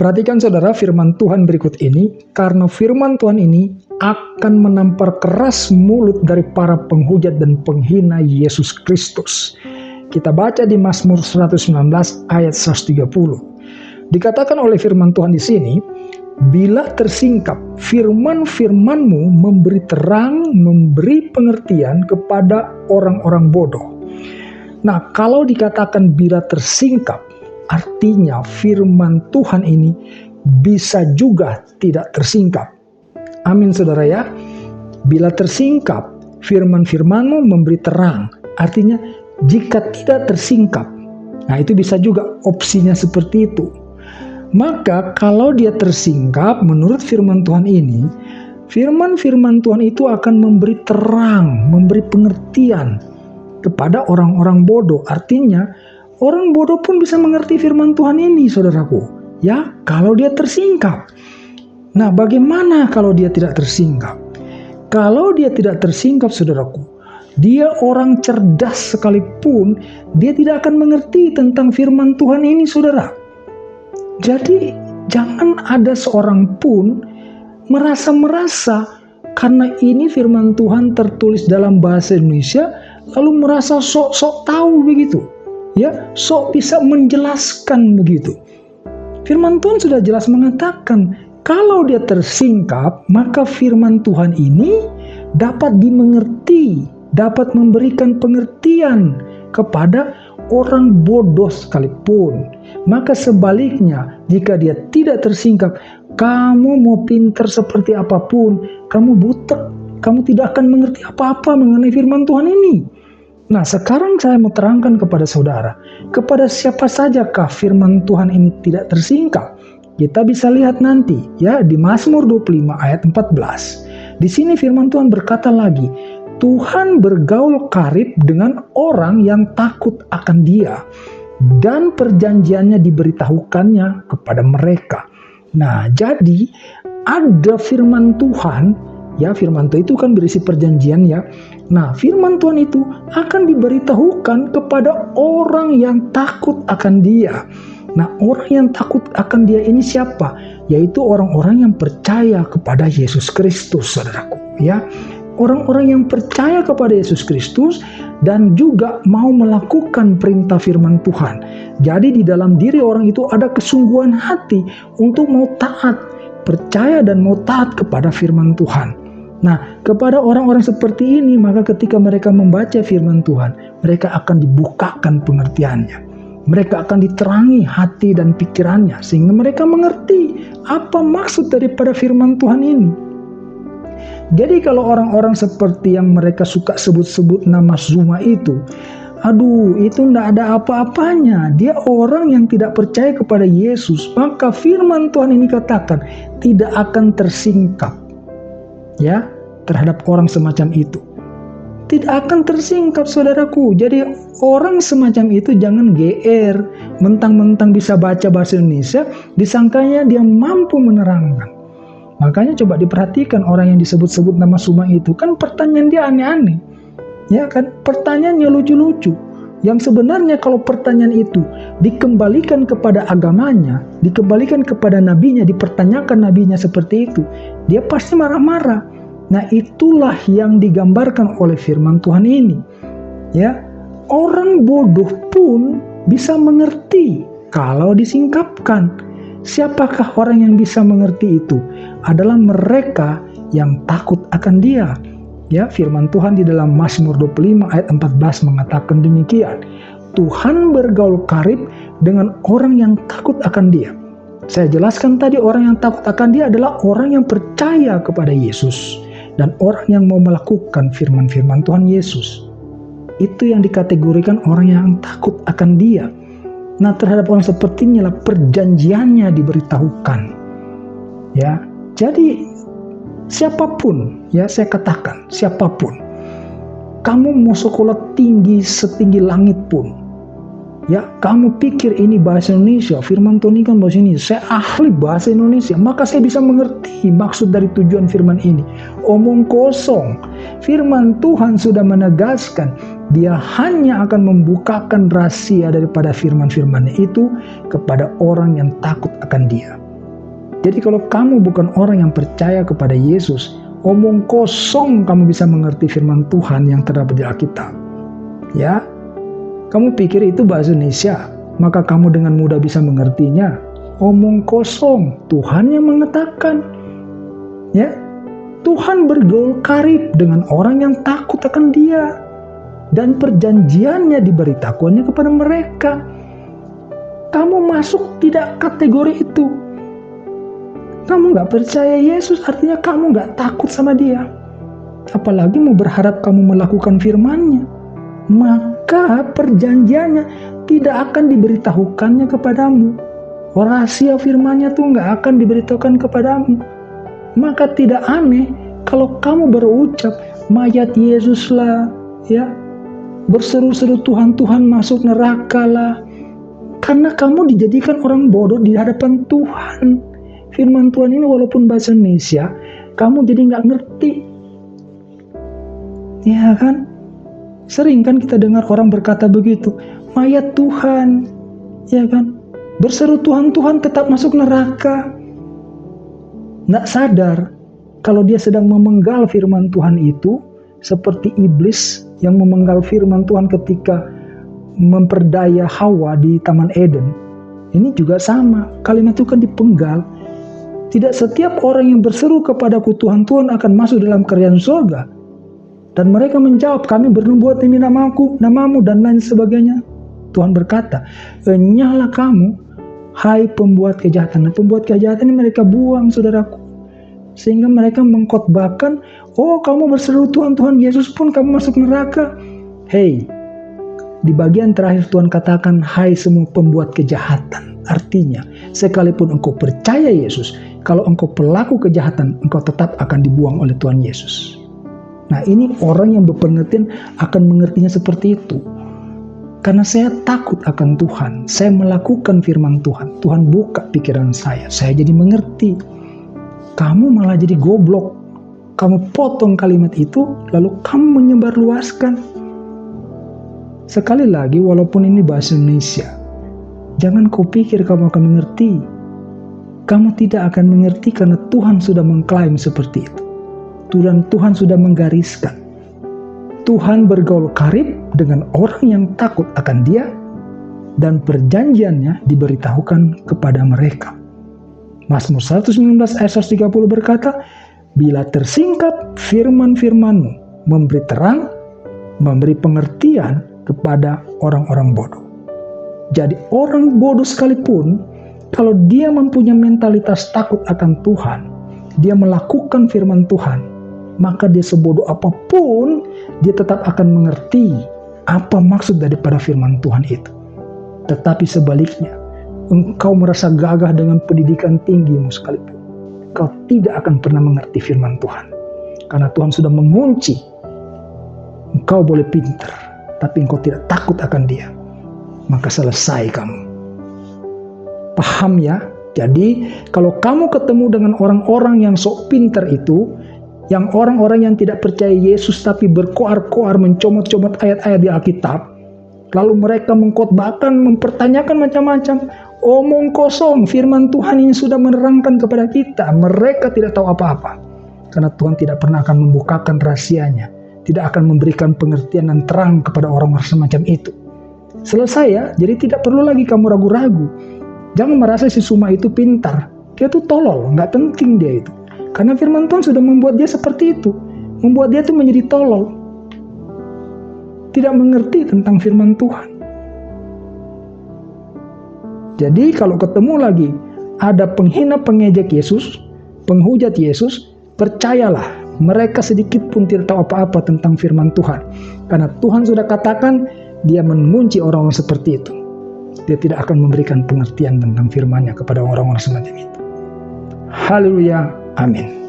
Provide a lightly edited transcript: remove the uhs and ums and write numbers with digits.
Perhatikan saudara firman Tuhan berikut ini, karena firman Tuhan ini akan menampar keras mulut dari para penghujat dan penghina Yesus Kristus. Kita baca di Mazmur 119 ayat 130. Dikatakan oleh firman Tuhan di sini, bila tersingkap firman-firmanmu memberi terang, memberi pengertian kepada orang-orang bodoh. Nah, kalau dikatakan bila tersingkap, artinya firman Tuhan ini bisa juga tidak tersingkap. Amin saudara ya. Bila tersingkap, firman-firmanmu memberi terang. Artinya jika tidak tersingkap. Nah itu bisa juga opsinya seperti itu. Maka kalau dia tersingkap menurut firman Tuhan ini, firman-firman Tuhan itu akan memberi terang, memberi pengertian kepada orang-orang bodoh. Artinya orang bodoh pun bisa mengerti firman Tuhan ini, saudaraku. Ya, kalau dia tersingkap. Nah, bagaimana kalau dia tidak tersingkap? Kalau dia tidak tersingkap, saudaraku, dia orang cerdas sekalipun, dia tidak akan mengerti tentang firman Tuhan ini, saudara. Jadi, jangan ada seorang pun merasa-merasa karena ini firman Tuhan tertulis dalam bahasa Indonesia, lalu merasa sok-sok tahu begitu. Ya, sok bisa menjelaskan begitu. Firman Tuhan sudah jelas mengatakan, kalau dia tersingkap, maka firman Tuhan ini dapat dimengerti, dapat memberikan pengertian kepada orang bodoh sekalipun. Maka sebaliknya, jika dia tidak tersingkap, kamu mau pintar seperti apapun, kamu buta, kamu tidak akan mengerti apa-apa mengenai firman Tuhan ini. Nah, sekarang saya mau terangkan kepada saudara, kepada siapa sajakah firman Tuhan ini tidak tersingkap? Kita bisa lihat nanti ya di Mazmur 25 ayat 14. Di sini firman Tuhan berkata lagi, Tuhan bergaul karib dengan orang yang takut akan Dia, dan perjanjiannya diberitahukannya kepada mereka. Nah, jadi ada firman Tuhan, ya firman Tuhan itu kan berisi perjanjian ya. Nah, firman Tuhan itu akan diberitahukan kepada orang yang takut akan Dia. Nah, orang yang takut akan Dia ini siapa? Yaitu orang-orang yang percaya kepada Yesus Kristus, saudaraku. Ya, orang-orang yang percaya kepada Yesus Kristus dan juga mau melakukan perintah firman Tuhan. Jadi di dalam diri orang itu ada kesungguhan hati untuk mau taat, percaya dan mau taat kepada firman Tuhan. Nah, kepada orang-orang seperti ini, maka ketika mereka membaca firman Tuhan, mereka akan dibukakan pengertiannya. Mereka akan diterangi hati dan pikirannya, sehingga mereka mengerti apa maksud daripada firman Tuhan ini. Jadi kalau orang-orang seperti yang mereka suka sebut-sebut nama Zuma itu, aduh itu tidak ada apa-apanya. Dia orang yang tidak percaya kepada Yesus. Maka firman Tuhan ini katakan tidak akan tersingkap. Ya, terhadap orang semacam itu tidak akan tersingkap, saudaraku. Jadi orang semacam itu jangan GR, mentang-mentang bisa baca bahasa Indonesia, disangkanya dia mampu menerangkan. Makanya coba diperhatikan orang yang disebut-sebut nama Suma itu, kan pertanyaan dia aneh-aneh, ya kan, pertanyaannya lucu-lucu. Yang sebenarnya kalau pertanyaan itu dikembalikan kepada agamanya, dikembalikan kepada nabinya, dipertanyakan nabinya seperti itu, dia pasti marah-marah. Nah, itulah yang digambarkan oleh firman Tuhan ini. Ya, orang bodoh pun bisa mengerti kalau disingkapkan. Siapakah orang yang bisa mengerti itu? Adalah mereka yang takut akan Dia. Ya, firman Tuhan di dalam Mazmur 25 ayat 14 mengatakan demikian. Tuhan bergaul karib dengan orang yang takut akan Dia. Saya jelaskan tadi, orang yang takut akan Dia adalah orang yang percaya kepada Yesus dan orang yang mau melakukan firman-firman Tuhan Yesus. Itu yang dikategorikan orang yang takut akan Dia. Nah, terhadap orang seperti inilah perjanjiannya diberitahukan. Ya, jadi siapapun, ya saya katakan, siapapun, kamu mau sekolah tinggi setinggi langit pun, ya kamu pikir ini bahasa Indonesia, firman Tuhan ini kan bahasa Indonesia, saya ahli bahasa Indonesia, maka saya bisa mengerti maksud dari tujuan firman ini. Omong kosong. Firman Tuhan sudah menegaskan, Dia hanya akan membukakan rahasia daripada firman-firman itu kepada orang yang takut akan Dia. Jadi kalau kamu bukan orang yang percaya kepada Yesus, omong kosong kamu bisa mengerti firman Tuhan yang terdapat di Alkitab. Ya, kamu pikir itu bahasa Indonesia, maka kamu dengan mudah bisa mengertinya. Omong kosong, Tuhan yang mengatakan. Ya, Tuhan bergaul karib dengan orang yang takut akan Dia, dan perjanjiannya diberitahuannya kepada mereka. Kamu masuk tidak kategori itu. Kamu gak percaya Yesus, artinya kamu gak takut sama Dia. Apalagi mau berharap kamu melakukan firman-Nya. Maka perjanjiannya tidak akan diberitahukannya kepadamu. Rahasia firman-Nya tuh gak akan diberitahukan kepadamu. Maka tidak aneh kalau kamu berucap, mayat Yesus lah, ya, berseru-seru Tuhan, Tuhan masuk neraka lah. Karena kamu dijadikan orang bodoh di hadapan Tuhan. Firman Tuhan ini walaupun bahasa Indonesia, kamu jadi nggak ngerti. Ya kan? Sering kan kita dengar orang berkata begitu, mayat Tuhan, ya kan? Berseru Tuhan, Tuhan tetap masuk neraka. Nggak sadar kalau dia sedang memenggal firman Tuhan itu, seperti iblis yang memenggal firman Tuhan ketika memperdaya Hawa di Taman Eden. Ini juga sama, kalimat itu kan dipenggal. Tidak setiap orang yang berseru kepadaku Tuhan, Tuhan akan masuk dalam kerajaan surga. Dan mereka menjawab, kami bernubuat demi namaku, namamu, dan lain sebagainya. Tuhan berkata, enyahlah kamu, hai pembuat kejahatan. Nah, pembuat kejahatan ini mereka buang, saudaraku. Sehingga mereka mengkhotbahkan, oh kamu berseru Tuhan, Tuhan Yesus pun kamu masuk neraka. Hei, di bagian terakhir Tuhan katakan, hai semua pembuat kejahatan. Artinya, sekalipun engkau percaya Yesus, kalau engkau pelaku kejahatan, engkau tetap akan dibuang oleh Tuhan Yesus. Nah, ini orang yang berpengertian akan mengertinya seperti itu. Karena saya takut akan Tuhan, saya melakukan firman Tuhan. Tuhan buka pikiran saya jadi mengerti. Kamu malah jadi goblok. Kamu potong kalimat itu, lalu kamu menyebarluaskan. Sekali lagi, walaupun ini bahasa Indonesia, jangan kau pikir kamu akan mengerti. Kamu tidak akan mengerti karena Tuhan sudah mengklaim seperti itu. Dan Tuhan sudah menggariskan. Tuhan bergaul karib dengan orang yang takut akan Dia, dan perjanjiannya diberitahukan kepada mereka. Mazmur 119 ayat 130 berkata, bila tersingkap firman-firman-Mu, memberi terang, memberi pengertian kepada orang-orang bodoh. Jadi orang bodoh sekalipun, kalau dia mempunyai mentalitas takut akan Tuhan, dia melakukan firman Tuhan, maka dia sebodoh apapun, dia tetap akan mengerti apa maksud daripada firman Tuhan itu. Tetapi sebaliknya, engkau merasa gagah dengan pendidikan tinggimu sekalipun, kau tidak akan pernah mengerti firman Tuhan. Karena Tuhan sudah mengunci. Engkau boleh pintar, tapi engkau tidak takut akan Dia. Maka selesai kamu. Paham ya? Jadi kalau kamu ketemu dengan orang-orang yang sok pintar itu, yang orang-orang yang tidak percaya Yesus tapi berkoar-koar mencomot-comot ayat-ayat di Alkitab, lalu mereka mengkhotbahkan, mempertanyakan macam-macam, omong kosong, firman Tuhan ini sudah menerangkan kepada kita. Mereka tidak tahu apa-apa. Karena Tuhan tidak pernah akan membukakan rahasianya, tidak akan memberikan pengertian dan terang kepada orang-orang semacam itu. Selesai ya, jadi tidak perlu lagi kamu ragu-ragu. Jangan merasa si Suma itu pintar. Dia itu tolol, nggak penting dia itu. Karena firman Tuhan sudah membuat dia seperti itu. Membuat dia itu menjadi tolol. Tidak mengerti tentang firman Tuhan. Jadi kalau ketemu lagi ada penghina pengejek Yesus, penghujat Yesus, percayalah, mereka sedikit pun tidak tahu apa-apa tentang firman Tuhan. Karena Tuhan sudah katakan, Dia mengunci orang-orang seperti itu. Dia tidak akan memberikan pengertian tentang firman-Nya kepada orang-orang semacam itu. Haleluya, amin.